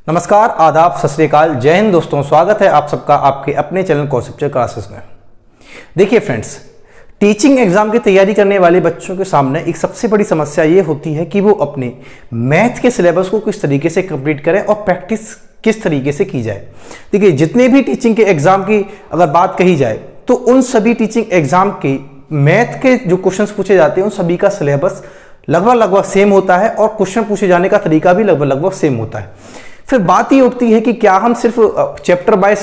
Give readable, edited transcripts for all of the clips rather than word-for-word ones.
नमस्कार, आदाब, सत श्री अकाल, जय हिंद दोस्तों। स्वागत है आप सबका आपके अपने चैनल कॉन्सेप्चुअल क्लासेस में। देखिए फ्रेंड्स, टीचिंग एग्जाम की तैयारी करने वाले बच्चों के सामने एक सबसे बड़ी समस्या ये होती है कि वो अपने मैथ के सिलेबस को किस तरीके से कंप्लीट करें और प्रैक्टिस किस तरीके से की जाए। देखिए, जितने भी टीचिंग के एग्जाम की अगर बात कही जाए तो उन सभी टीचिंग एग्जाम के मैथ के जो क्वेश्चंस पूछे जाते हैं उन सभी का सिलेबस लगभग सेम होता है और क्वेश्चन पूछे जाने का तरीका भी लगभग सेम होता है। फिर बात ये उठती है कि क्या हम सिर्फ चैप्टर वाइज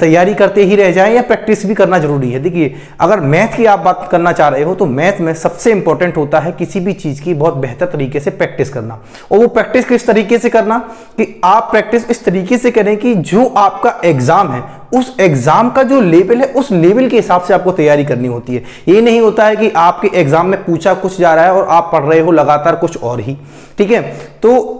तैयारी करते ही रह जाएं या प्रैक्टिस भी करना जरूरी है। देखिए, अगर मैथ की आप बात करना चाह रहे हो तो मैथ में सबसे इंपॉर्टेंट होता है किसी भी चीज की बहुत बेहतर तरीके से प्रैक्टिस करना। और वो प्रैक्टिस किस तरीके से करना कि आप प्रैक्टिस इस तरीके से करें कि जो आपका एग्जाम है उस एग्जाम का जो लेवल है उस लेवल के हिसाब से आपको तैयारी करनी होती है। ये नहीं होता है कि आपके एग्जाम में पूछा कुछ जा रहा है और आप पढ़ रहे हो लगातार कुछ और ही। ठीक है, तो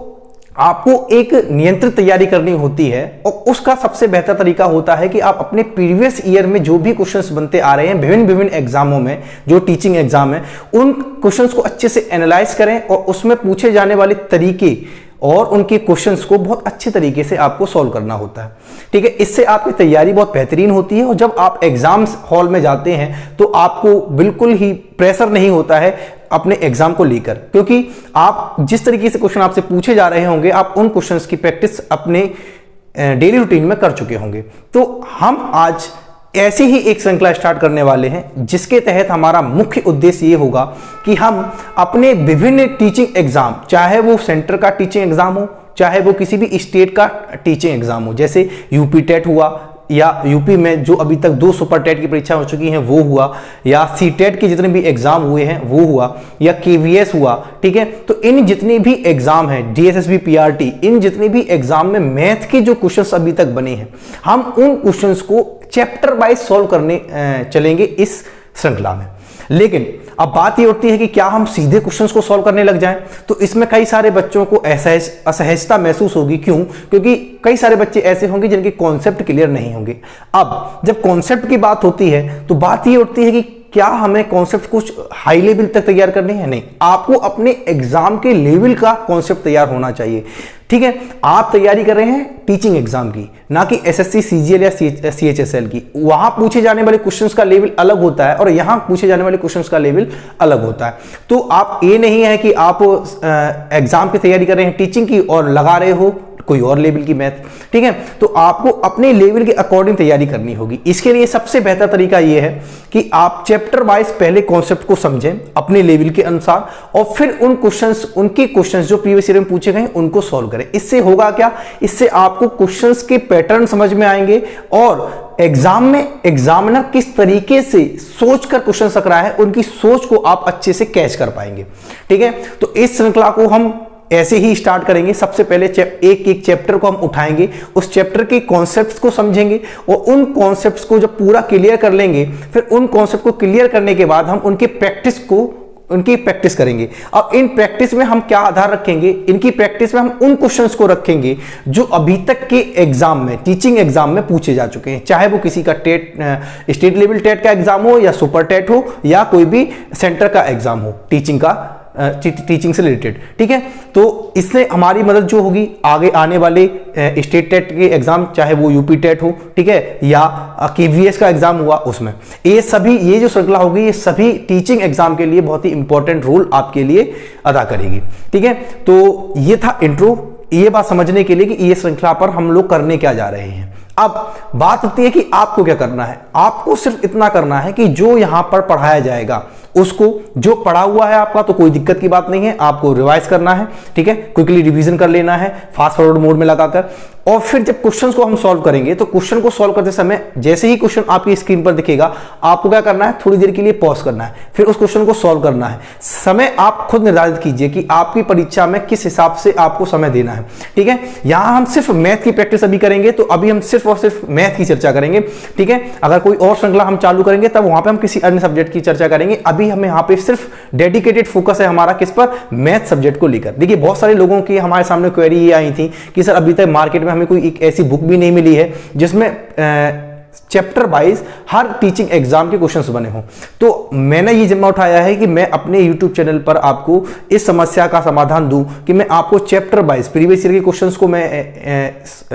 आपको एक नियंत्रित तैयारी करनी होती है और उसका सबसे बेहतर तरीका होता है कि आप अपने प्रीवियस ईयर में जो भी क्वेश्चंस बनते आ रहे हैं विभिन्न एग्जामों में, जो टीचिंग एग्जाम है, उन क्वेश्चंस को अच्छे से एनालाइज करें और उसमें पूछे जाने वाले तरीके और उनके क्वेश्चंस को बहुत अच्छे तरीके से आपको सॉल्व करना होता है। ठीक है, इससे आपकी तैयारी बहुत बेहतरीन होती है और जब आप एग्जाम हॉल में जाते हैं तो आपको बिल्कुल ही प्रेशर नहीं होता है अपने एग्जाम को लेकर, क्योंकि आप जिस तरीके से क्वेश्चन आपसे पूछे जा रहे होंगे आप उन क्वेश्चंस की प्रैक्टिस अपने डेली रूटीन में कर चुके होंगे। तो हम आज ऐसी ही एक श्रृंखला स्टार्ट करने वाले हैं जिसके तहत हमारा मुख्य उद्देश्य ये होगा कि हम अपने विभिन्न टीचिंग एग्जाम, चाहे वो सेंटर का टीचिंग एग्जाम हो, चाहे वो किसी भी स्टेट का टीचिंग एग्जाम हो, जैसे यूपी टेट हुआ या यूपी में जो अभी तक 2 सुपर टेट की परीक्षा हो चुकी हैं वो हुआ, या सी टेट के जितने भी एग्जाम हुए हैं वो हुआ, या केवीएस हुआ। ठीक है, तो इन जितने भी एग्जाम हैं, डीएसएसबी, पीआरटी, इन जितने भी एग्जाम में मैथ के जो क्वेश्चंस अभी तक बने हैं हम उन क्वेश्चंस को चैप्टर वाइज सॉल्व करने चलेंगे इस श्रृंखला में। लेकिन अब बात ये उठती है कि क्या हम सीधे क्वेश्चंस को सॉल्व करने लग जाएं, तो इसमें कई सारे बच्चों को असहजता महसूस होगी। क्यों? क्योंकि कई सारे बच्चे ऐसे होंगे जिनके कॉन्सेप्ट क्लियर नहीं होंगे। अब जब कॉन्सेप्ट की बात होती है तो बात ये उठती है कि क्या हमें कॉन्सेप्ट कुछ हाई लेवल तक तैयार करने हैं? नहीं, आपको अपने एग्जाम के लेवल का कॉन्सेप्ट तैयार होना चाहिए। ठीक है, आप तैयारी कर रहे हैं टीचिंग एग्जाम की, ना कि एसएससी, सीजीएल या सीएचएसएल की। वहां पूछे जाने वाले क्वेश्चंस का लेवल अलग होता है और यहां पूछे जाने वाले क्वेश्चंस का लेवल अलग होता है। तो आप ये नहीं है कि आप एग्जाम की तैयारी कर रहे हैं टीचिंग की और लगा रहे हो कोई और लेवल की मैथ। ठीक है, तो आपको अपने लेवल के अकॉर्डिंग तैयारी करनी होगी। इसके लिए सबसे बेहतर तरीका यह है कि आप चैप्टर वाइज पहले कॉन्सेप्ट को समझें अपने लेवल के अनुसार और फिर उनके क्वेश्चंस जो प्रीवियस ईयर में पूछे गए उनको सॉल्व करें। इससे होगा क्या? इससे आपको क्वेश्चंस के पैटर्न समझ में आएंगे और एग्जाम में एग्जामिनर किस तरीके से सोचकर क्वेश्चन रख रहा है उनकी सोच को आप अच्छे से कैच कर पाएंगे। ठीक है, तो इस श्रृंखला को हम ऐसे ही स्टार्ट करेंगे। सबसे पहले एक चैप्टर को हम उठाएंगे, उस चैप्टर के कॉन्सेप्ट्स को समझेंगे और उन कॉन्सेप्ट्स को जब पूरा क्लियर कर लेंगे फिर उन कॉन्सेप्ट को क्लियर करने के बाद हम उनकी प्रैक्टिस करेंगे। अब इन प्रैक्टिस में हम क्या आधार रखेंगे? इनकी प्रैक्टिस में हम उन क्वेश्चंस को रखेंगे जो अभी तक के एग्जाम में, टीचिंग एग्जाम में पूछे जा चुके हैं, चाहे वो किसी का स्टेट लेवल टेट का एग्जाम हो या सुपर टेट हो या कोई भी सेंटर का एग्जाम हो टीचिंग से रिलेटेड। ठीक है, तो इससे हमारी मदद जो होगी आगे आने वाले स्टेट टेट के एग्जाम, चाहे वो यूपी टेट हो, ठीक है, या केवीएस का एग्जाम हुआ, उसमें ये जो श्रृंखला होगी ये सभी टीचिंग एग्जाम के लिए बहुत ही इंपॉर्टेंट रोल आपके लिए अदा करेगी। ठीक है, तो ये था इंट्रो, ये बात समझने के लिए कि ये श्रृंखला पर हम लोग करने क्या जा रहे हैं। अब बात होती है कि आपको क्या करना है। आपको सिर्फ इतना करना है कि जो यहां पर पढ़ाया जाएगा उसको, जो पढ़ा हुआ है आपका तो कोई दिक्कत की बात नहीं है, आपको रिवाइज करना है। ठीक है, क्विकली रिवीजन कर लेना है फास्ट फॉरवर्ड मोड में लगाकर, और फिर जब क्वेश्चंस को हम सॉल्व करेंगे तो क्वेश्चन को सॉल्व करते समय जैसे ही क्वेश्चन आपकी स्क्रीन पर दिखेगा आपको क्या करना है? थोड़ी देर के लिए पॉज करना है, फिर उस क्वेश्चन को सॉल्व करना है। समय आप खुद निर्धारित कीजिए कि आपकी परीक्षा में किस हिसाब से आपको समय देना है। ठीक है, यहां हम सिर्फ मैथ की प्रैक्टिस अभी करेंगे, तो अभी हम सिर्फ और सिर्फ मैथ की चर्चा करेंगे। ठीक है, अगर कोई और श्रृंखला हम चालू करेंगे तब वहां पर हम किसी अन्य सब्जेक्ट की चर्चा करेंगे। अभी हमें यहाँ पे सिर्फ डेडिकेटेड फोकस है हमारा किस पर? मैथ सब्जेक्ट को लेकर। देखिए, बहुत सारे लोगों की हमारे सामने क्वेरी ये आई थी कि सर अभी तक मार्केट में हमें कोई एक ऐसी बुक भी नहीं मिली है जिसमें चैप्टर वाइज हर टीचिंग एग्जाम के क्वेश्चंस बने हों। तो मैंने ये जिम्मा उठाया है कि मैं अपने YouTube चैनल पर आपको इस समस्या का समाधान दूं कि मैं आपको चैप्टर वाइज प्रीवियस ईयर के क्वेश्चंस को मैं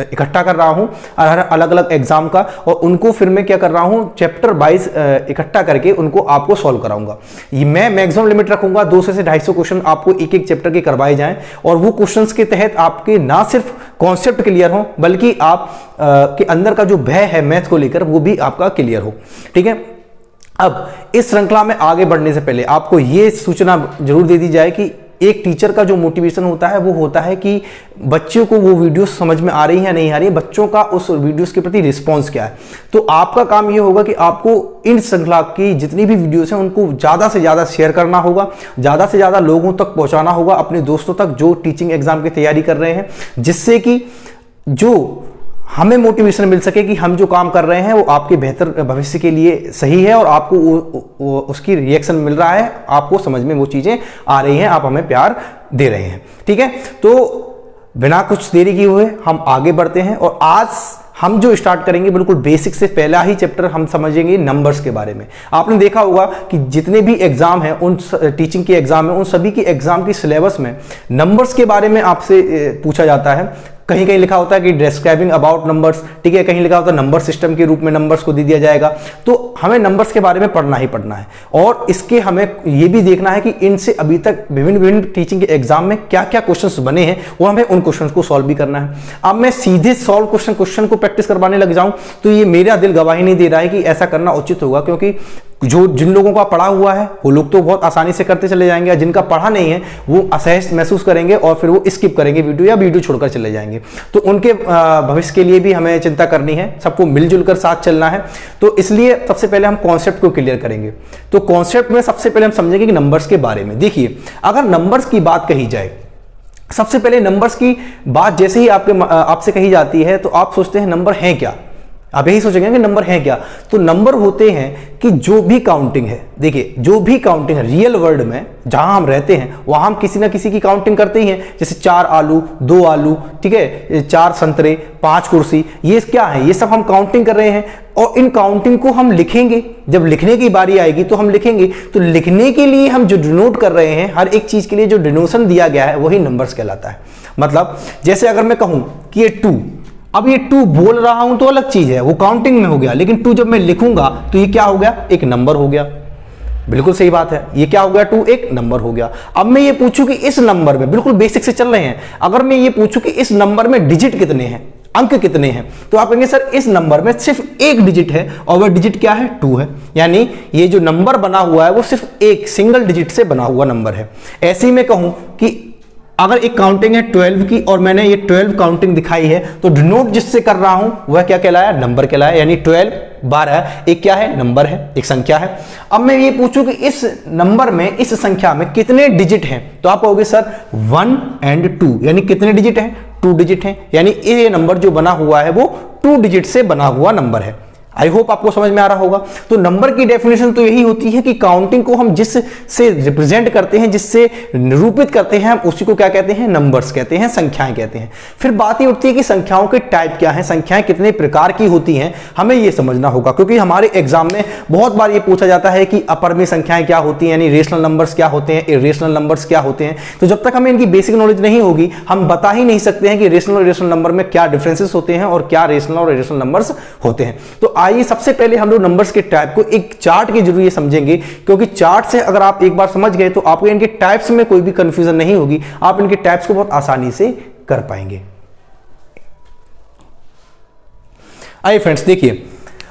इकट्ठा कर रहा हूं हर अलग अलग एग्जाम का, और उनको फिर मैं क्या कर रहा हूं चैप्टर वाइज इकट्ठा करके उनको आपको सॉल्व कराऊंगा। मैं मैक्सिमम लिमिट रखूंगा 200 से 250 क्वेश्चन आपको एक एक चैप्टर के करवाए जाएं, और वो क्वेश्चंस के तहत आपके ना सिर्फ कॉन्सेप्ट क्लियर हो बल्कि आप के अंदर का जो भय है मैथ को लेकर वो भी आपका क्लियर हो। ठीक है, अब इस श्रृंखला में आगे बढ़ने से पहले आपको यह सूचना जरूर दे दी जाए कि एक टीचर का जो मोटिवेशन होता है वो होता है कि बच्चों को वो वीडियोस समझ में आ रही है या नहीं आ रही है, बच्चों का उस वीडियोस के प्रति रिस्पांस क्या है। तो आपका काम ये होगा कि आपको इन श्रृंखला की जितनी भी वीडियोस हैं उनको ज़्यादा से ज़्यादा शेयर करना होगा, ज़्यादा से ज़्यादा लोगों तक पहुँचाना होगा, अपने दोस्तों तक जो टीचिंग एग्जाम की तैयारी कर रहे हैं, जिससे कि जो हमें मोटिवेशन मिल सके कि हम जो काम कर रहे हैं वो आपके बेहतर भविष्य के लिए सही है, और आपको उसकी रिएक्शन मिल रहा है, आपको समझ में वो चीज़ें आ रही हैं, आप हमें प्यार दे रहे हैं। ठीक है, तो बिना कुछ देरी किए हुए हम आगे बढ़ते हैं, और आज हम जो स्टार्ट करेंगे बिल्कुल बेसिक से पहला ही चैप्टर हम समझेंगे नंबर्स के बारे में। आपने देखा होगा कि जितने भी एग्जाम हैं उन टीचिंग के एग्जाम हैं उन सभी के एग्जाम की सिलेबस में नंबर्स के बारे में आपसे पूछा जाता है। कहीं कहीं लिखा होता है कि डिस्क्राइबिंग अबाउट नंबर्स, ठीक है, कहीं लिखा होता है नंबर सिस्टम के रूप में नंबर्स को दे दिया जाएगा। तो हमें नंबर्स के बारे में पढ़ना ही पढ़ना है, और इसके हमें ये भी देखना है कि इनसे अभी तक विभिन्न विभिन्न टीचिंग के एग्जाम में क्या क्या क्वेश्चंस बने हैं, और हमें उन क्वेश्चंस को सॉल्व भी करना है। अब मैं सीधे सॉल्व क्वेश्चन को प्रैक्टिस करवाने लग जाऊं तो ये मेरा दिल गवाही नहीं दे रहा है कि ऐसा करना उचित होगा, क्योंकि जिन लोगों का पढ़ा हुआ है वो लोग तो बहुत आसानी से करते चले जाएंगे, जिनका पढ़ा नहीं है वो असहज महसूस करेंगे और फिर वो स्किप करेंगे वीडियो या वीडियो छोड़कर चले जाएंगे। तो उनके भविष्य के लिए भी हमें चिंता करनी है, सबको मिलजुल कर साथ चलना है। तो इसलिए सबसे पहले हम कॉन्सेप्ट को क्लियर करेंगे। तो कॉन्सेप्ट में सबसे पहले हम समझेंगे कि नंबर्स के बारे में। देखिए, अगर नंबर्स की बात कही जाए, सबसे पहले नंबर्स की बात जैसे ही आपसे कही जाती है तो आप सोचते हैं नंबर है क्या। आप यही सोचेंगे कि नंबर है क्या। तो नंबर होते हैं कि जो भी काउंटिंग है, देखिए जो भी काउंटिंग है रियल वर्ल्ड में जहां हम रहते हैं वहां हम किसी ना किसी की काउंटिंग करते ही हैं। जैसे 4 आलू, 2 आलू, ठीक है, 4 संतरे, 5 कुर्सी, ये क्या है, ये सब हम काउंटिंग कर रहे हैं। और इन काउंटिंग को हम लिखेंगे, जब लिखने की बारी आएगी तो हम लिखेंगे। तो लिखने के लिए हम जो डिनोट कर रहे हैं, हर एक चीज के लिए जो डिनोशन दिया गया है वही नंबर्स कहलाता है। मतलब जैसे अगर मैं कहूं कि ये 2, अब ये 2 बोल रहा हूं तो अलग चीज है, वो काउंटिंग में हो गया, लेकिन 2 जब मैं लिखूंगा तो ये क्या हो गया, एक नंबर हो गया। बिल्कुल सही बात है, ये क्या हो गया, 2 एक नंबर हो गया। अब मैं ये पूछूं कि इस नंबर में, बिल्कुल बेसिक से चल रहे हैं, अगर मैं ये पूछूं कि इस नंबर में डिजिट कितने हैं, अंक कितने हैं, तो आप कहेंगे सर इस नंबर में सिर्फ एक डिजिट है, और वह डिजिट क्या है, 2 है। यानी ये जो नंबर बना हुआ है वो सिर्फ एक सिंगल डिजिट से बना हुआ नंबर है। ऐसे ही मैं कहूं कि अगर एक काउंटिंग है 12 की और मैंने ये 12 काउंटिंग दिखाई है, तो डिनोट जिससे कर रहा हूं वह क्या कहलाया, नंबर कहलाया। यानी 12 12 एक क्या है, नंबर है, एक संख्या है। अब मैं ये पूछूं कि इस नंबर में, इस संख्या में कितने डिजिट हैं, तो आप कहोगे सर 1 और 2, यानी कितने डिजिट हैं, 2 डिजिट हैं। यानी ये नंबर जो बना हुआ है वो 2 डिजिट से बना हुआ नंबर है। आई होप आपको समझ में आ रहा होगा। तो नंबर की डेफिनेशन तो यही होती है कि काउंटिंग को हम जिस से रिप्रेजेंट करते हैं, जिससे निरूपित करते हैं, हम उसी को क्या कहते हैं, नंबर्स कहते हैं, संख्याएं कहते हैं। फिर बात ये उठती है कि संख्याओं के टाइप क्या है, संख्याएं कितने प्रकार की होती हैं, हमें ये समझना होगा। क्योंकि हमारे एग्जाम में बहुत बार ये पूछा जाता है कि अपरिमेय संख्याएं क्या होती हैं, यानी रेशनल नंबर्स क्या होते हैं, इरेशनल नंबर्स क्या होते हैं। तो जब तक हमें इनकी बेसिक नॉलेज नहीं होगी, हम बता ही नहीं सकते हैं कि रेशनल और इरेशनल नंबर में क्या डिफरेंसेस होते हैं और क्या रेशनल और इरेशनल नंबर्स होते हैं। तो आइए सबसे पहले हम लोग नंबर्स के टाइप को एक चार्ट के जरिए समझेंगे, क्योंकि चार्ट से अगर आप एक बार समझ गए तो आपको इनके टाइप्स में कोई भी कंफ्यूजन नहीं होगी, आप इनके टाइप्स को बहुत आसानी से कर पाएंगे। आइए फ्रेंड्स, देखिए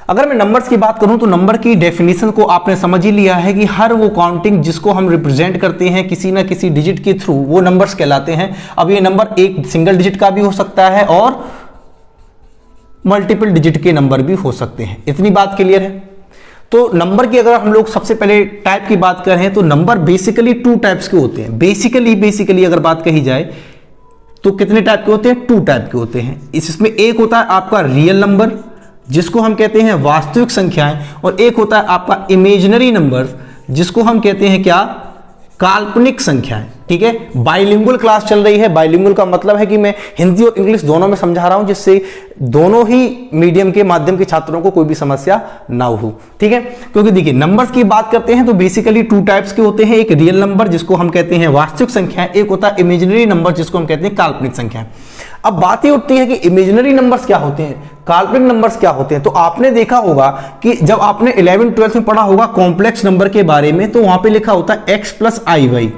अगर मैं नंबर्स की बात करूं तो नंबर की डेफिनेशन को आपने समझ ही लिया है कि हर वो काउंटिंग जिसको हम रिप्रेजेंट करते हैं किसी ना किसी डिजिट के थ्रू, वो नंबर्स कहलाते हैं। अब ये नंबर एक सिंगल डिजिट का भी हो सकता है और मल्टीपल डिजिट के नंबर भी हो सकते हैं। इतनी बात क्लियर है। तो नंबर की अगर हम लोग सबसे पहले टाइप की बात करें तो नंबर बेसिकली 2 टाइप्स के होते हैं। बेसिकली अगर बात कही जाए तो कितने टाइप के होते हैं, 2 टाइप के होते हैं। इसमें एक होता है आपका रियल नंबर जिसको हम कहते हैं वास्तविक संख्याएं, और एक होता है आपका इमेजिनरी नंबर जिसको हम कहते हैं क्या, काल्पनिक संख्याएं, ठीक है। बाइलिंगुअल क्लास चल रही है। बाइलिंगुअल का मतलब है कि मैं हिंदी और इंग्लिश दोनों में समझा रहा हूं, जिससे दोनों ही मीडियम के माध्यम के छात्रों को कोई भी समस्या ना हो, ठीक है। क्योंकि देखिए नंबर्स की बात करते हैं तो बेसिकली 2 टाइप्स के होते हैं, एक रियल नंबर जिसको हम कहते हैं वास्तविक संख्या, एक होता है इमेजिनरी नंबर जिसको हम कहते हैं काल्पनिक संख्या। अब बात ये उठती है कि इमेजिनरी नंबर्स क्या होते हैं, काल्पनिक नंबर्स क्या होते हैं। तो आपने देखा होगा कि जब आपने 11th 12th में पढ़ा होगा कॉम्प्लेक्स नंबर के बारे में, तो वहां पे लिखा होता है x प्लस आई वाई,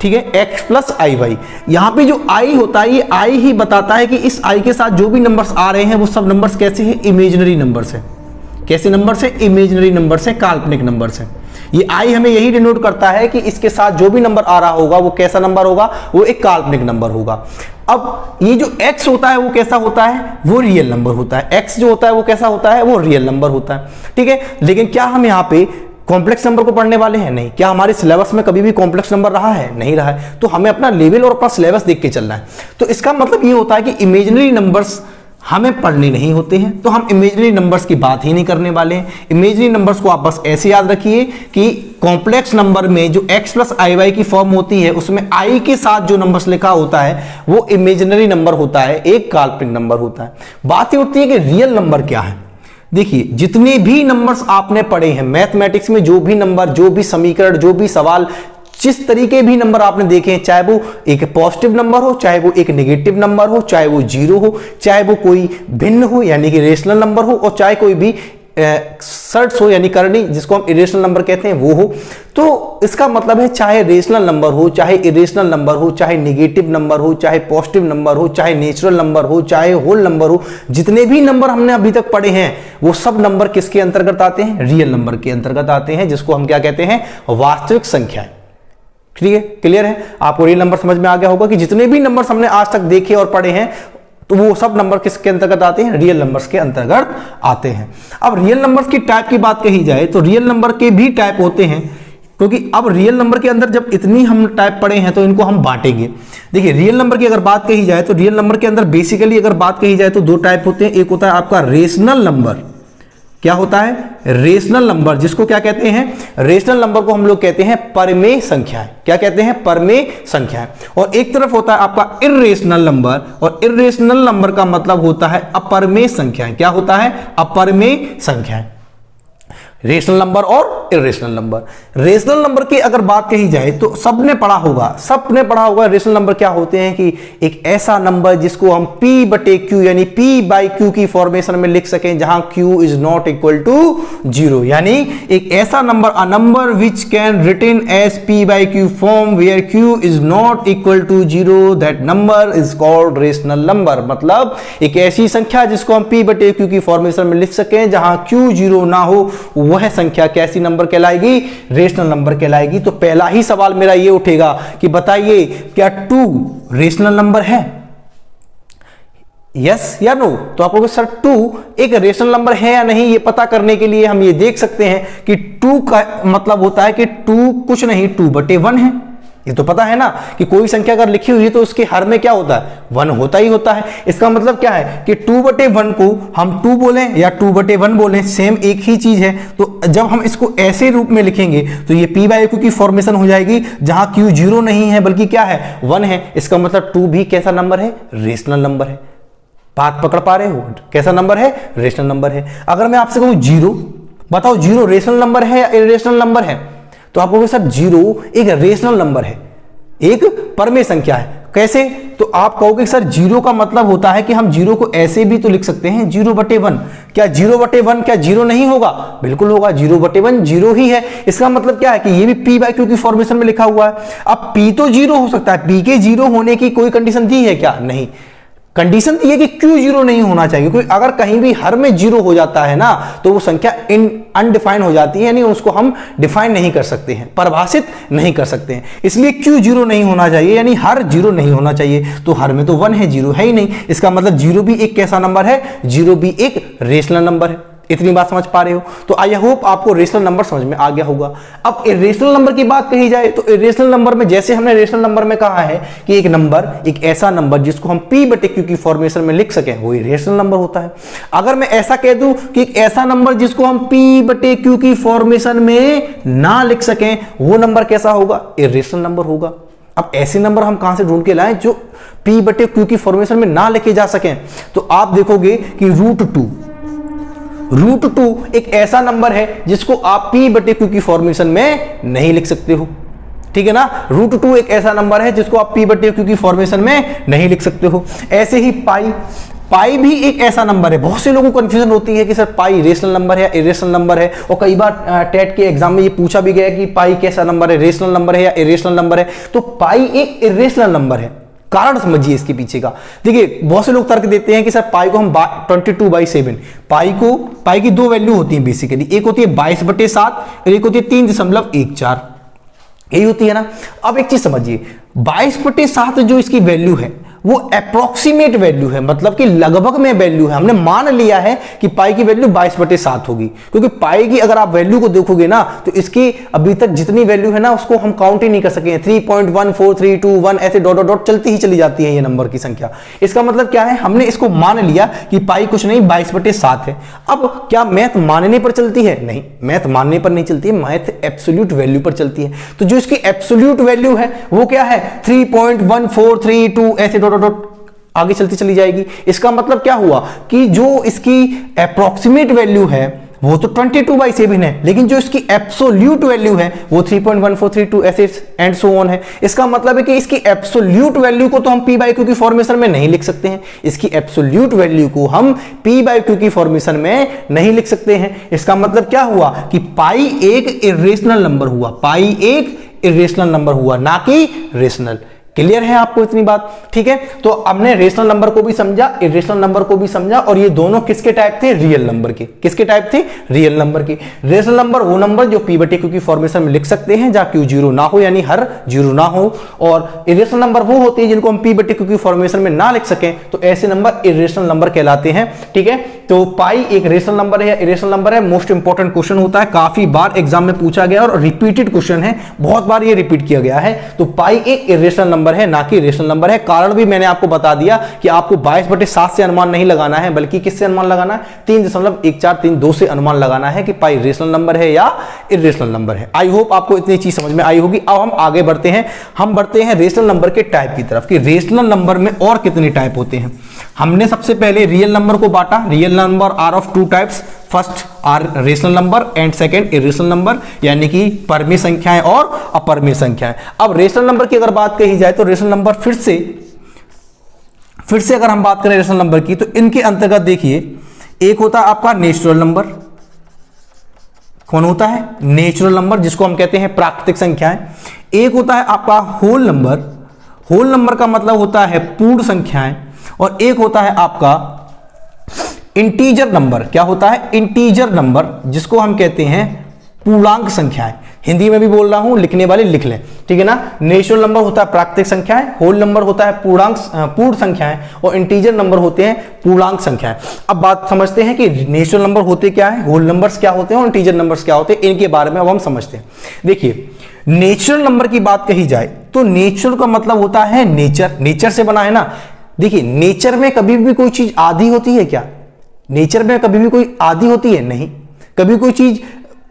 ठीक है, x प्लस आई वाई। यहां पे जो i होता है ये i ही बताता है कि इस i के साथ जो भी नंबर्स आ रहे हैं वो सब नंबर्स कैसे हैं, इमेजिनरी नंबर्स है। कैसे नंबर्स है, इमेजिनरी नंबर्स है, काल्पनिक नंबर्स है। ये i हमें यही डिनोट करता है कि इसके साथ जो भी नंबर आ रहा होगा वो कैसा नंबर होगा, वो एक काल्पनिक नंबर होगा। अब ये जो x होता है वो कैसा होता है, वो रियल नंबर होता है। x जो होता है वो कैसा होता है, वो रियल नंबर होता है, ठीक है। लेकिन क्या हम यहाँ पे कॉम्प्लेक्स नंबर को पढ़ने वाले हैं? नहीं। क्या हमारे सिलेबस में कभी भी कॉम्प्लेक्स नंबर रहा है? नहीं रहा है। तो हमें अपना लेवल और अपना सिलेबस देख के चलना है। तो इसका मतलब ये होता है कि इमेजिनरी नंबर्स हमें पढ़ने नहीं होते हैं, तो हम इमेजिनरी नंबर्स की बात ही नहीं करने वाले हैं। इमेजिनरी नंबर्स को आप बस ऐसे याद रखिए कि कॉम्प्लेक्स नंबर में जो x प्लस आई वाई की फॉर्म होती है उसमें i के साथ जो नंबर्स लिखा होता है वो इमेजिनरी नंबर होता है, एक काल्पनिक नंबर होता है। बात ये उठती है कि रियल नंबर क्या है। देखिए जितने भी नंबर्स आपने पढ़े हैं मैथमेटिक्स में, जो भी नंबर, जो भी समीकरण, जो भी सवाल, जिस तरीके भी नंबर आपने देखे हैं, चाहे वो एक पॉजिटिव नंबर हो, चाहे वो एक नेगेटिव नंबर हो, चाहे वो जीरो हो, चाहे वो कोई भिन्न हो यानी कि रेशनल नंबर हो, और चाहे कोई भी सर्ट्स हो यानी करनी, जिसको हम इरेशनल नंबर कहते हैं, वो हो। तो इसका मतलब है चाहे रेशनल नंबर हो, चाहे इरेशनल नंबर हो, चाहे नेगेटिव नंबर हो, चाहे पॉजिटिव नंबर हो, चाहे नेचुरल नंबर हो, चाहे होल नंबर हो, जितने भी नंबर हमने अभी तक पढ़े हैं वो सब नंबर किसके अंतर्गत आते हैं, रियल नंबर के अंतर्गत आते हैं, जिसको हम क्या कहते हैं, वास्तविक संख्याएं। ठीक है, क्लियर है? आपको रियल नंबर समझ में आ गया होगा कि जितने भी नंबर्स हमने आज तक देखे और पढ़े हैं तो वो सब नंबर किसके अंतर्गत आते हैं, रियल नंबर्स के अंतर्गत आते हैं। अब रियल नंबर्स की टाइप की बात कही जाए तो रियल नंबर के भी टाइप होते हैं, क्योंकि अब रियल नंबर के अंदर जब इतनी हम टाइप पढ़े हैं तो इनको हम बांटेंगे। देखिए रियल नंबर की अगर बात कही जाए तो रियल नंबर के अंदर बेसिकली अगर बात कही जाए तो 2 टाइप होते हैं। एक होता है आपका रेशनल नंबर। क्या होता है? रेशनल नंबर, जिसको क्या कहते हैं, रेशनल नंबर को हम लोग कहते हैं परमेय संख्याएं। क्या कहते हैं? परमेय संख्याएं। और एक तरफ होता है आपका इर्रेशनल नंबर, और इर्रेशनल नंबर का मतलब होता है अपरमेय संख्याएं। क्या होता है? अपरमेय संख्याएं। रेशनल नंबर और इरेशनल नंबर। रेशनल नंबर की अगर बात कही जाए तो सबने पढ़ा होगा रेशनल नंबर क्या होते हैं कि एक ऐसा नंबर जिसको हम p/q यानी p/q की फॉर्मेशन में लिख सकें, जहां q is not equal to 0, यानी एक ऐसा number, a number which can written as p/q form where q is not equal to 0, that number is called rational number. मतलब एक ऐसी संख्या जिसको हम p/q की फॉर्मेशन में लिख सकें जहां q 0 ना हो, वह संख्या कैसी नंबर कहलाएगी? रेशनल नंबर कहलाएगी। तो पहला ही सवाल मेरा ये उठेगा कि बताइए क्या 2 रेशनल नंबर है? यस या नो? तो आप लोग सर 2 एक रेशनल नंबर है या नहीं, ये पता करने के लिए हम ये देख सकते हैं कि 2 का मतलब होता है कि 2 कुछ नहीं 2/1 है। ये तो पता है ना कि कोई संख्या अगर लिखी हुई है तो उसके हर में क्या होता है? 1 होता ही होता है। इसका मतलब क्या है कि 2/1 को हम 2 बोलें या 2/1 बोलें, सेम एक ही चीज है। तो जब हम इसको ऐसे रूप में लिखेंगे तो ये p/q की फॉर्मेशन हो जाएगी, जहां q 0 नहीं है बल्कि क्या है? 1 है। इसका मतलब 2 भी कैसा नंबर है? रेशनल नंबर है। बात पकड़ पा रहे हो? कैसा नंबर है? रेशनल नंबर है। अगर मैं आपसे कहूं 0, बताओ 0 रेशनल नंबर है या इरेशनल नंबर है? तो आप कहोगे सर 0 एक रेशनल नंबर है, एक परमेय संख्या है। कैसे? तो आप कहोगे सर 0 का मतलब होता है कि हम 0 को ऐसे भी तो लिख सकते हैं 0/1। क्या 0/1 क्या 0 नहीं होगा? बिल्कुल होगा। 0/1 0 ही है। इसका मतलब क्या है कि ये भी p/q की फॉर्मेशन में लिखा हुआ है। अब p तो 0 हो सकता है, p के 0 होने की कोई कंडीशन दी है क्या? नहीं। कंडीशन ये कि q 0 नहीं होना चाहिए, क्योंकि अगर कहीं भी हर में 0 हो जाता है ना तो वो संख्या अनडिफाइन हो जाती है, यानी उसको हम डिफाइन नहीं कर सकते हैं, परिभाषित नहीं कर सकते हैं। इसलिए q 0 नहीं होना चाहिए, यानी हर 0 नहीं होना चाहिए। तो हर में तो 1 है, 0 है ही नहीं। इसका मतलब 0 भी एक कैसा नंबर है? 0 भी एक रेशनल नंबर है। इतनी बात समझ पा रहे हो? तो आई होप आपको रेशनल नंबर समझ में आ गया होगा। अब इरेशनल नंबर की बात कही जाए तो इरेशनल नंबर में जैसे हमने रेशनल नंबर में कहा है कि एक नंबर, एक ऐसा नंबर जिसको हम p बटे q की फॉर्मेशन में लिख सकें, वो इरेशनल नंबर होता है। अगर मैं ऐसा कह दूं कि एक ऐसा नंबर जिसको हम p बटे q की फॉर्मेशन में ना लिख सकें, वो नंबर कैसा होगा? इरेशनल नंबर होगा। अब ऐसे नंबर हम कहां से ढूंढ के लाएं जो p बटे q की फॉर्मेशन में ना लिखे जा सकें? तो आप देखोगे कि रूट टू एक ऐसा नंबर है जिसको आप p बटे q की फॉर्मेशन में नहीं लिख सकते हो, ठीक है ना। रूट टू एक ऐसा नंबर है जिसको आप p बटे q की फॉर्मेशन में नहीं लिख सकते हो। ऐसे ही पाई भी एक ऐसा नंबर है। बहुत से लोगों को कंफ्यूजन होती है कि सर पाई रेशनल नंबर है या इरेशनल नंबर है, और कई बार टेट के एग्जाम में ये पूछा भी गया कि पाई कैसा नंबर है, रेशनल नंबर है या इरेशनल नंबर है। तो पाई एक इरेशनल नंबर है। कारण समझिए इसके पीछे का। देखिए बहुत से लोग तर्क देते हैं कि सर पाई को हम 22/7, पाई की दो वैल्यू होती है बेसिकली, एक होती है 22/7 और एक होती है 3.14, यही होती है ना। अब एक चीज समझिए, 22/7 जो इसकी वैल्यू है वो अप्रोक्सीमेट वैल्यू है, मतलब कि लगभग में वैल्यू है। हमने मान लिया है कि पाई की वैल्यू 22/7 होगी, क्योंकि पाई की अगर आप वैल्यू को देखोगे ना तो इसकी अभी तक जितनी वैल्यू है ना उसको हम काउंट ही नहीं कर सके। 3.14321 ऐसे डॉट डॉट डॉट चलती ही चली जाती है ये नंबर की संख्या। इसका मतलब क्या है? हमने इसको मान लिया कि पाई कुछ नहीं 22/7 है। अब क्या मैथ मानने पर चलती है? नहीं, मैथ मानने पर नहीं चलती है, मैथ एब्सोल्यूट वैल्यू पर चलती है। तो जो इसकी एब्सोल्यूट वैल्यू है वो क्या है? 3.1432 ऐसे डॉट आगे चलती चली जाएगी। इसका मतलब क्या हुआ कि जो इसकी अप्रोक्सीमेट वैल्यू है वो तो 22/7 है, लेकिन जो इसकी एब्सोल्यूट वैल्यू है वो 3.1432 ऐसे एंड सो ऑन है। इसका मतलब है कि इसकी एब्सोल्यूट वैल्यू को तो हम p बाई क्यू की फॉर्मेशन में नहीं लिख सकते हैं। इसकी एब्सोल्यूट वैल्यू को हम p बाई क्यू की फॉर्मेशन में नहीं लिख सकते हैं। इसका मतलब क्या हुआ कि पाई एक इरेशनल नंबर हुआ, पाई एक इरेशनल नंबर हुआ, ना कि रेशनल। क्लियर है आपको इतनी बात? ठीक है, तो हमने रेशनल नंबर को भी समझा, इरेशनल नंबर को भी समझा, और ये दोनों किसके टाइप थे? रियल नंबर के। किसके टाइप थे? रियल नंबर के। रेशनल नंबर वो नंबर जो p बटे q की फॉर्मेशन में लिख सकते हैं जहां q 0 ना हो, यानी हर 0 ना हो, और इरेशनल नंबर वो होते हैं जिनको हम p बटे q की फॉर्मेशन में ना लिख सकें, तो ऐसे नंबर इरेशनल नंबर कहलाते हैं। ठीक है, तो पाई एक रेशनल नंबर है या इरेशनल नंबर है? मोस्ट इंपॉर्टेंट क्वेश्चन होता है, काफी बार एग्जाम में पूछा गया और रिपीटेड क्वेश्चन है, बहुत बार ये रिपीट किया गया है। तो पाई एक इरेशनल नंबर है, ना कि रेशनल नंबर है। कारण भी मैंने आपको बता दिया कि आपको 22/7 से अनुमान नहीं लगाना है, बल्कि किससे अनुमान लगाना है? 3.1432 से अनुमान लगाना है कि पाई रेशनल नंबर है या इरेशनल नंबर है। आई होप आपको इतनी चीज समझ में आई होगी। अब हम आगे बढ़ते हैं, हम बढ़ते हैं रेशनल नंबर के टाइप की तरफ कि रेशनल नंबर में और कितने टाइप होते हैं। हमने सबसे पहले रियल नंबर को बांटा। Real number are of two types, first are rational number and second irrational number, यानी कि परमेय संख्याएं और अपरमेय संख्याएं। अब रेशनल नंबर की अगर बात कही जाए तो रेशनल नंबर फिर से अगर हम बात करें रेशनल नंबर की, तो इनके अंतर्गत देखिए, एक होता है आपका नेचुरल नंबर। कौन होता है? नेचुरल नंबर, जिसको हम कहते हैं प्राकृतिक संख्याएं। एक होता है आपका होल नंबर। होल नंबर का मतलब होता है पूर्ण संख्याएं। और एक होता है आपका इंटीजर नंबर। क्या होता है? इंटीजर नंबर, जिसको हम कहते हैं पूर्णांक संख्याएं। हिंदी में भी बोल रहा हूं, लिखने वाले लिख लें, ठीक है ना। नेचुरल नंबर होता है प्राकृतिक संख्याएं, होल नंबर होता है पूर्ण संख्याएं, और इंटीजर नंबर होते हैं पूर्णांक संख्याएं। अब बात समझते हैं कि नेचुरल नंबर होते क्या है, होल नंबर्स क्या होते हैं और इंटीजर नंबर्स क्या होते हैं, इनके बारे में अब हम समझते हैं। देखिए, नेचुरल नंबर की बात कही जाए तो नेचुरल का मतलब होता है नेचर, नेचर से बना है ना। देखिए, नेचर में कभी भी कोई चीज आधी होती है क्या? नेचर में कभी भी कोई आधी होती है? नहीं। कभी कोई चीज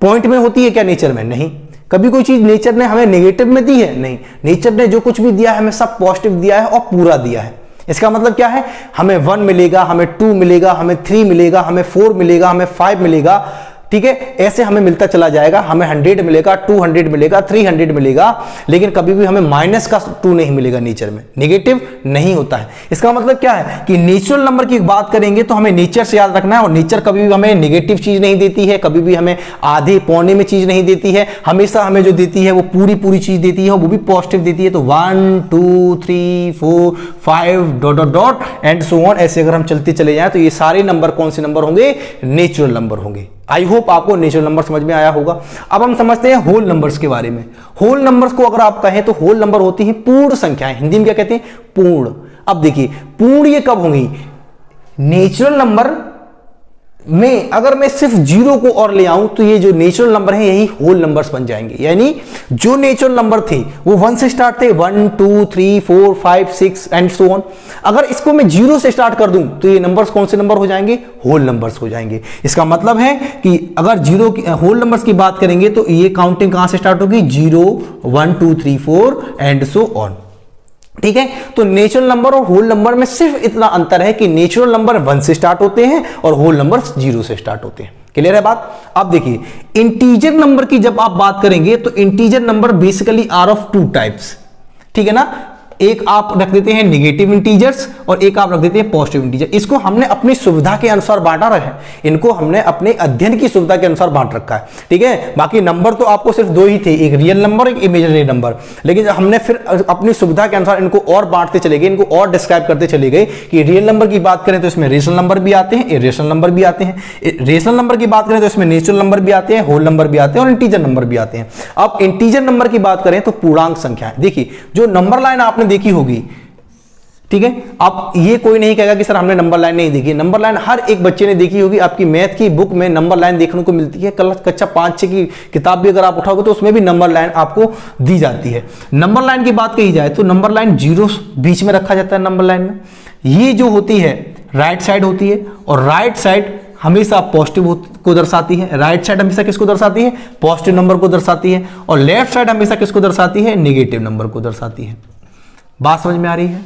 पॉइंट में होती है क्या नेचर में? नहीं। कभी कोई चीज नेचर ने हमें नेगेटिव में दी है? नहीं। नेचर ने जो कुछ भी दिया है हमें सब पॉजिटिव दिया है और पूरा दिया है। इसका मतलब क्या है? हमें 1 मिलेगा, हमें 2 मिलेगा, हमें 3 मिलेगा, हमें 4 मिलेगा, हमें 5 मिलेगा, ठीक है। ऐसे हमें मिलता चला जाएगा। हमें 100 मिलेगा, 200 मिलेगा, 300 मिलेगा, लेकिन कभी भी हमें माइनस का 2 नहीं मिलेगा नेचर में, नेगेटिव नहीं होता है। इसका मतलब क्या है कि नेचुरल नंबर की बात करेंगे तो हमें नेचर से याद रखना है, और नेचर कभी भी हमें नेगेटिव चीज नहीं देती है, कभी भी हमें आधे पौने में चीज नहीं देती है। हमेशा हमें जो देती है वो पूरी चीज देती है, वो भी पॉजिटिव देती है। तो 1 2 3 4 5 dot dot dot and so on, ऐसे अगर हम चलते चले जाएं तो ये सारे नंबर कौन से नंबर होंगे? नेचुरल नंबर होंगे। आई होप आपको नेचुरल नंबर समझ में आया होगा। अब हम समझते हैं होल नंबर्स के बारे में। होल नंबर्स को अगर आप कहें तो होल नंबर होती हैं पूर्ण संख्याएं। हिंदी में क्या कहते हैं? पूर्ण। अब देखिए, पूर्ण ये कब होंगी? नेचुरल नंबर में अगर मैं सिर्फ जीरो को और ले आऊं तो ये जो नेचुरल नंबर है यही होल नंबर्स बन जाएंगे। यानी जो नेचुरल नंबर थे वो 1 से स्टार्ट थे, 1 2 3 4 5 6 एंड सो ऑन। अगर इसको मैं जीरो से स्टार्ट कर दूं तो ये नंबर्स कौन से नंबर हो जाएंगे? होल नंबर्स हो जाएंगे। इसका मतलब है कि अगर जीरो की होल नंबर्स की बात करेंगे तो ये काउंटिंग कहां से स्टार्ट होगी? 0 1 2 3 4 एंड सो ऑन। ठीक है, तो नेचुरल नंबर और होल नंबर में सिर्फ इतना अंतर है कि नेचुरल नंबर 1 से स्टार्ट होते हैं और होल नंबर 0 से स्टार्ट होते हैं। क्लियर है बात? अब देखिए, इंटीजर नंबर की जब आप बात करेंगे तो integer number basically are of two types. ठीक है ना, एक आप रख देते हैं नेगेटिव इंटीजर्स और एक आप रख देते हैं पॉजिटिव इंटीजर। इसको हमने अपनी सुविधा के अनुसार बांटा है, इनको हमने अपने अध्ययन की सुविधा के अनुसार बांट रखा है। ठीक है, बाकी नंबर तो आपको सिर्फ दो ही थे, एक रियल नंबर एक इमेजिनरी नंबर, लेकिन हमने फिर अपनी सुविधा के अनुसार इनको और बांटते चले गए, इनको और डिस्क्राइब करते चले गए कि रियल नंबर की बात करें तो इसमें रेशनल नंबर भी आते हैं, इरेशनल नंबर भी आते हैं। रेशनल नंबर की बात करें तो इसमें नेचुरल नंबर भी आते हैं, होल नंबर भी आते हैं और इंटीजर नंबर भी आते हैं। अब इंटीजर नंबर की बात करें तो पूर्णांक संख्या। देखिए, जो नंबर लाइन आपने देखी होगी, ठीक है, अब ये कोई नहीं कहेगा कि सर हमने नंबर लाइन नहीं देखी। नंबर लाइन हर एक बच्चे ने देखी होगी। आपकी मैथ की बुक में नंबर लाइन देखने को मिलती है। कक्षा 5-6 की किताब भी अगर आप उठाओगे तो उसमें भी नंबर लाइन आपको दी जाती है। नंबर लाइन की बात कही जाए तो नंबर लाइन 0 बीच में रखा जाता है। नंबर लाइन में ये जो होती है राइट साइड होती है और राइट साइड हमेशा पॉजिटिव को दर्शाती है। राइट साइड हमेशा किसको दर्शाती है? पॉजिटिव नंबर को दर्शाती है। और लेफ्ट साइड हमेशा किसको दर्शाती है? नेगेटिव नंबर को दर्शाती है। बात समझ में आ रही है?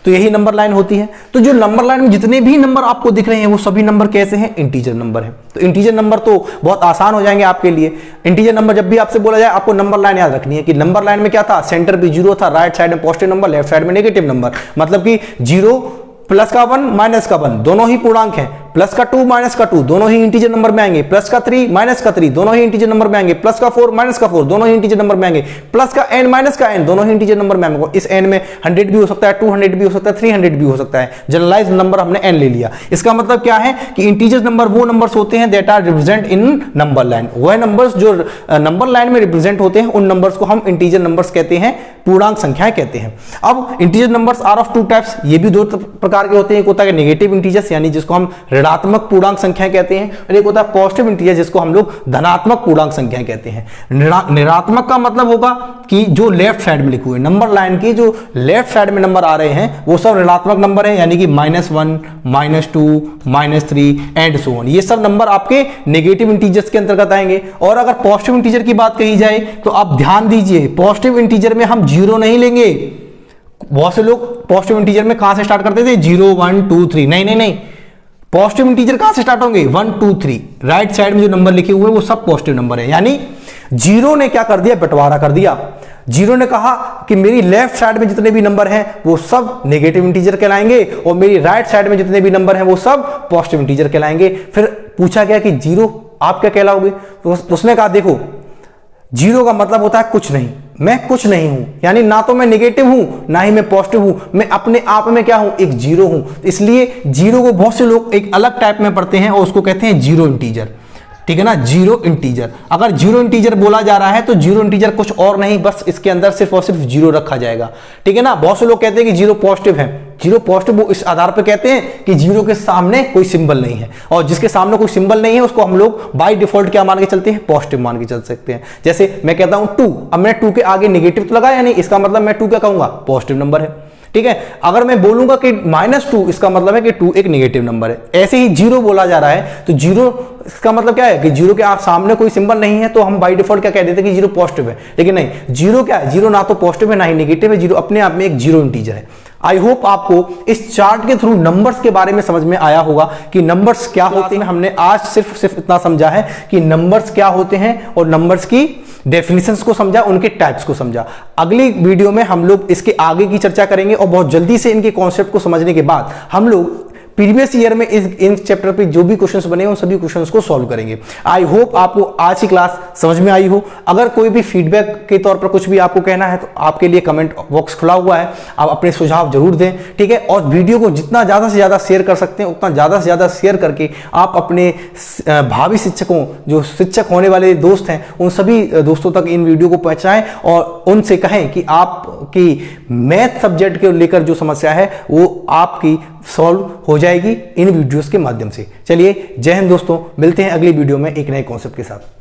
तो यही नंबर लाइन होती है। तो जो नंबर लाइन में जितने भी नंबर आपको दिख रहे हैं वो सभी नंबर कैसे हैं? इंटीजर नंबर है। तो इंटीजर नंबर तो बहुत आसान हो जाएंगे आपके लिए। इंटीजर नंबर जब भी आपसे बोला जाए आपको नंबर लाइन याद रखनी है कि नंबर लाइन में क्या था? सेंटर पे 0 था, राइट साइड में पॉजिटिव नंबर, लेफ्ट साइड में नेगेटिव नंबर। मतलब कि 0 प्लस का 1 माइनस का 1 दोनों ही पूर्णांक हैं, प्लस का 2 माइनस का 2 दोनों ही इंटीजर नंबर में आएंगे, प्लस का 3 माइनस का 3 दोनों ही इंटीजर नंबर में आएंगे, प्लस का 4 माइनस का 4 दोनों ही इंटीजर नंबर में आएंगे, प्लस का n माइनस का n दोनों ही इंटीजर नंबर में आएंगे। इस n में 100 भी हो सकता है, 200 भी हो सकता है, 300 भी हो सकता है। जनरलाइज नंबर हमने n ले लिया। इसका मतलब क्या है कि इंटीजर नंबर वो नंबर्स होते हैं that are represent in number line. वह नंबर्स जो नंबर लाइन में रिप्रेजेंट होते हैं उन नंबर्स को हम इंटीजर नंबर्स कहते हैं, पूर्णांक संख्याएं कहते हैं। अब integer numbers are of two types, ये भी दो प्रकार के होते हैं। एक होता है नेगेटिव इंटीजर्स यानी जिसको हम ऋणात्मक पूर्णांक संख्या कहते हैं, और एक होता है पॉजिटिव इंटीजर जिसको हम लोग धनात्मक पूर्णांक संख्या कहते हैं। ऋणात्मक का मतलब होगा कि जो लेफ्ट साइड में लिखे हुए नंबर लाइन के जो लेफ्ट साइड में नंबर आ रहे हैं वो सब ऋणात्मक नंबर है, यानी कि -1 -2 -3 एंड सो ऑन। ये सब नंबर आपके नेगेटिव इंटीजर्स के अंतर्गत आएंगे। और अगर पॉजिटिव इंटीजर की बात कही जाए तो आप ध्यान दीजिए, पॉजिटिव इंटीजर में हम 0 नहीं लेंगे। बहुत से लोग पॉजिटिव इंटीजर में कहां से स्टार्ट करते थे? 0 1 2 3। नहीं, पॉजिटिव इंटीजर कहां से स्टार्ट होंगे? 1 2 3। राइट साइड में जो नंबर लिखे हुए हैं वो सब पॉजिटिव नंबर है। यानी 0 ने क्या कर दिया? बंटवारा कर दिया। 0 ने कहा कि मेरी लेफ्ट साइड में जितने भी नंबर हैं वो सब नेगेटिव इंटीजर कहलाएंगे और मेरी राइट साइड में जितने भी नंबर हैं वो सब पॉजिटिव इंटीजर कहलाएंगे। फिर पूछा गया कि 0 आप क्या कहलाओगे? तो उसने कहा देखो 0 का मतलब होता है कुछ नहीं, मैं कुछ नहीं हूं, यानी ना तो मैं नेगेटिव हूं ना ही मैं पॉजिटिव हूं, मैं अपने आप में क्या हूं? एक 0 हूं। इसलिए 0 को बहुत से लोग एक अलग टाइप में पढ़ते हैं और उसको कहते हैं 0 इंटीजर। ठीक है ना, 0 इंटीजर। अगर 0 इंटीजर बोला जा रहा है तो 0 इंटीजर कुछ और नहीं, बस इसके अंदर सिर्फ और सिर्फ 0 रखा जाएगा। ठीक है ना, बहुत से लोग कहते हैं कि 0 पॉजिटिव है। 0 पॉजिटिव वो इस आधार पर कहते हैं कि 0 के सामने कोई सिंबल नहीं है, और जिसके सामने कोई सिंबल नहीं है उसको हम लोग बाय डिफॉल्ट क्या मान के चलते हैं? पॉजिटिव मान के चल सकते हैं। जैसे मैं कहता हूं 2, अब मैंने 2 के आगे नेगेटिव तो लगाया नहीं, इसका मतलब मैं 2 क्या कहूंगा? पॉजिटिव नंबर है। ठीक है, अगर मैं बोलूंगा कि -2 इसका मतलब है कि 2 एक नेगेटिव नंबर है। ऐसे ही 0 बोला जा रहा है तो 0 इसका मतलब क्या है कि 0 के सामने कोई सिंबल नहीं है तो हम बाय डिफॉल्ट क्या कह देते हैं कि 0 पॉजिटिव है। लेकिन नहीं, 0 क्या है? 0 ना तो पॉजिटिव है ना ही नेगेटिव है, 0 अपने आप में एक 0 इंटीजर है। आई होप आपको इस चार्ट के थ्रू नंबर्स के बारे में समझ में आया होगा कि नंबर्स क्या होते हैं। हमने आज सिर्फ इतना समझा है कि नंबर्स क्या होते हैं और नंबर्स की डेफिनेशंस को समझा, उनके टाइप्स को समझा। अगली वीडियो में हम लोग इसके आगे की चर्चा करेंगे और बहुत जल्दी से इनके कॉन्सेप्ट को समझने के बाद हम लोग प्रीवियस ईयर में इन चैप्टर पे जो भी क्वेश्चंस बने उन सभी क्वेश्चंस को सॉल्व करेंगे। आई होप आपको आज की क्लास समझ में आई हो। अगर कोई भी फीडबैक के तौर पर कुछ भी आपको कहना है तो आपके लिए कमेंट बॉक्स खुला हुआ है, आप अपने सुझाव जरूर दें। ठीक है, और वीडियो को जितना ज़्यादा से ज़्यादा शेयर कर सकते हैं उतना ज़्यादा से ज़्यादा शेयर करके आप अपने भावी शिक्षकों, जो शिक्षक होने वाले दोस्त हैं, उन सभी दोस्तों तक इन वीडियो को पहुँचाएं और उनसे कहें कि आपकी मैथ सब्जेक्ट के लेकर जो समस्या है वो आपकी सॉल्व हो जाएगी इन वीडियोस के माध्यम से। चलिए जय हिंद दोस्तों, मिलते हैं अगली वीडियो में एक नए कॉन्सेप्ट के साथ।